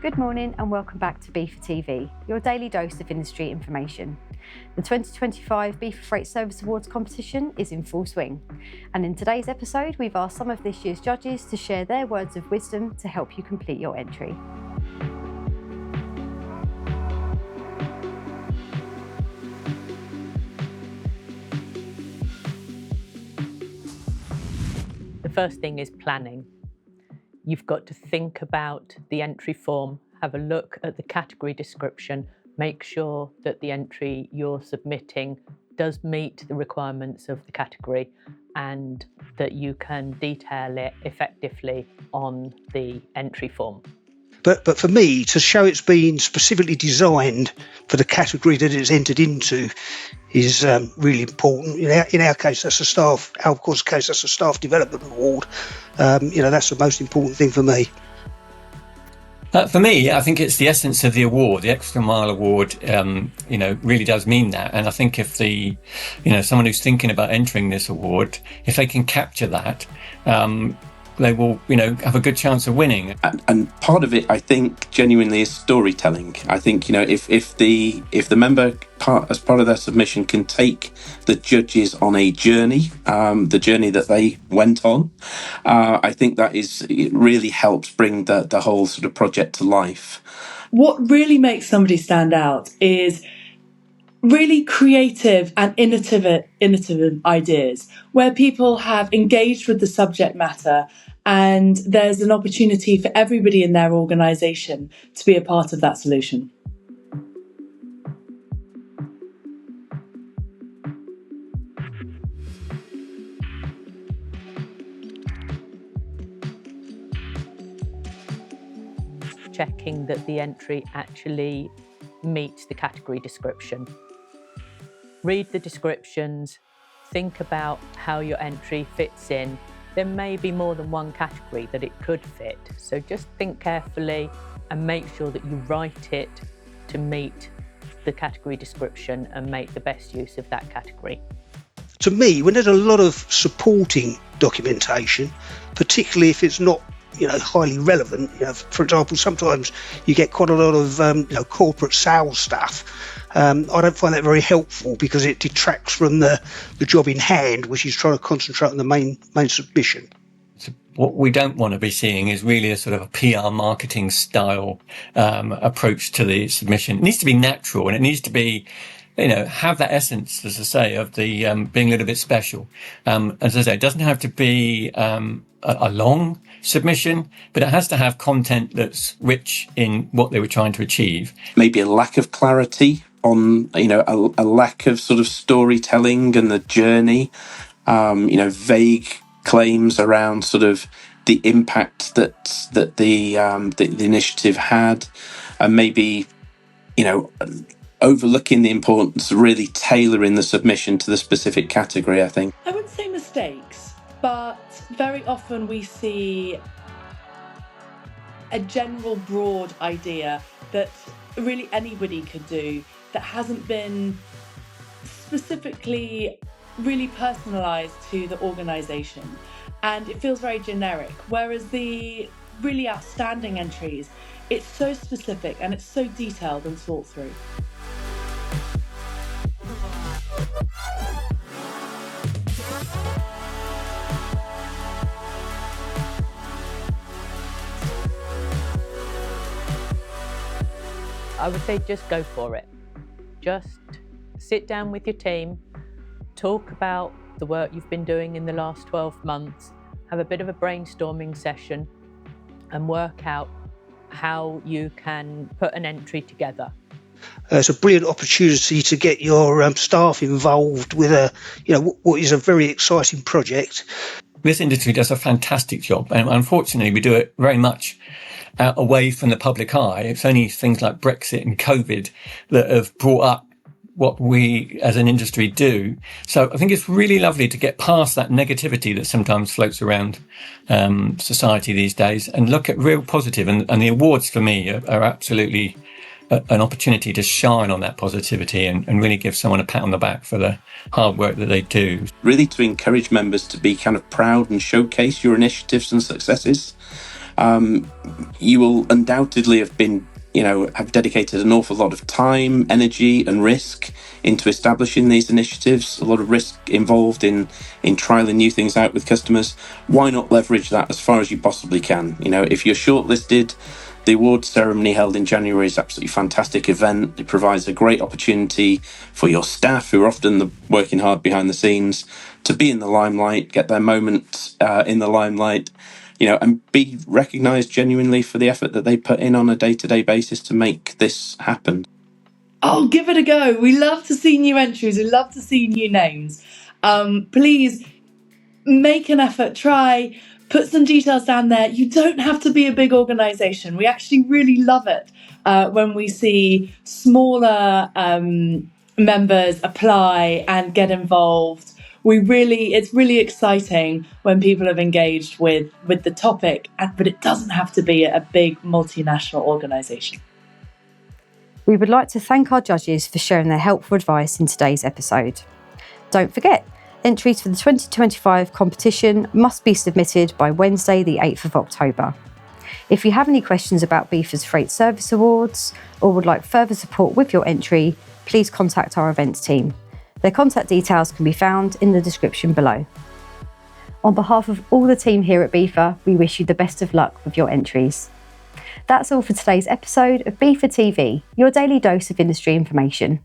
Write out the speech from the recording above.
Good morning and welcome back to BIFA TV, your daily dose of industry information. The 2025 BIFA Freight Service Awards competition is in full swing. And in today's episode, we've asked some of this year's judges to share their words of wisdom to help you complete your entry. The first thing is planning. You've got to think about the entry form, have a look at the category description, make sure that the entry you're submitting does meet the requirements of the category and that you can detail it effectively on the entry form. But for me, to show it's been specifically designed for the category that it's entered into is really important. In our case, that's a staff. Albacore's case, that's a staff development award. That's the most important thing for me. For me, I think it's the essence of the award. The Extra Mile Award, really does mean that. And I think if someone who's thinking about entering this award, if they can capture that, they will, have a good chance of winning. And part of it, I think, genuinely is storytelling. I think, if the member as part of their submission can take the judges on a journey, the journey that they went on, I think it really helps bring the whole sort of project to life. What really makes somebody stand out is really creative and innovative ideas where people have engaged with the subject matter and there's an opportunity for everybody in their organisation to be a part of that solution. Checking that the entry actually meets the category description. Read the descriptions, think about how your entry fits in. There may be more than one category that it could fit, so just think carefully and make sure that you write it to meet the category description and make the best use of that category. To me, when there's a lot of supporting documentation, particularly if it's not highly relevant. For example, sometimes you get quite a lot of corporate sales stuff. I don't find that very helpful because it detracts from the job in hand, which is trying to concentrate on the main submission. So what we don't want to be seeing is really a sort of a PR marketing style approach to the submission. It needs to be natural and it needs to be have that essence, as I say, of the being a little bit special. As I say, it doesn't have to be a long submission, but it has to have content that's rich in what they were trying to achieve. Maybe a lack of clarity on, a lack of sort of storytelling and the journey, vague claims around sort of the impact that the initiative had, and maybe, overlooking the importance of really tailoring the submission to the specific category, I think. I wouldn't say mistakes, but very often we see a general broad idea that really anybody could do that hasn't been specifically really personalised to the organisation, and it feels very generic, whereas the really outstanding entries, it's so specific and it's so detailed and thought through. I would say just go for it. Just sit down with your team, talk about the work you've been doing in the last 12 months, have a bit of a brainstorming session and work out how you can put an entry together. It's a brilliant opportunity to get your staff involved with what is a very exciting project. This industry does a fantastic job, and unfortunately we do it very much away from the public eye. It's only things like Brexit and COVID that have brought up what we as an industry do. So I think it's really lovely to get past that negativity that sometimes floats around society these days and look at real positive. And the awards for me are absolutely an opportunity to shine on that positivity and really give someone a pat on the back for the hard work that they do. Really to encourage members to be kind of proud and showcase your initiatives and successes. you will undoubtedly have dedicated an awful lot of time, energy, and risk into establishing these initiatives. A lot of risk involved in trialing new things out with customers. Why not leverage that as far as you possibly can? If you're shortlisted, the awards ceremony held in January is an absolutely fantastic event. It provides a great opportunity for your staff, who are often working hard behind the scenes, to be in the limelight, get their moment in the limelight, and be recognised genuinely for the effort that they put in on a day-to-day basis to make this happen. Oh, give it a go. We love to see new entries. We love to see new names. Please make an effort, put some details down there. You don't have to be a big organisation. We actually really love it when we see smaller members apply and get involved. It's really exciting when people have engaged with the topic, but it doesn't have to be a big multinational organisation. We would like to thank our judges for sharing their helpful advice in today's episode. Don't forget, entries for the 2025 competition must be submitted by Wednesday, the 8th of October. If you have any questions about BIFA's Freight Service Awards or would like further support with your entry, please contact our events team. Their contact details can be found in the description below. On behalf of all the team here at BIFA, we wish you the best of luck with your entries. That's all for today's episode of BIFA TV, your daily dose of industry information.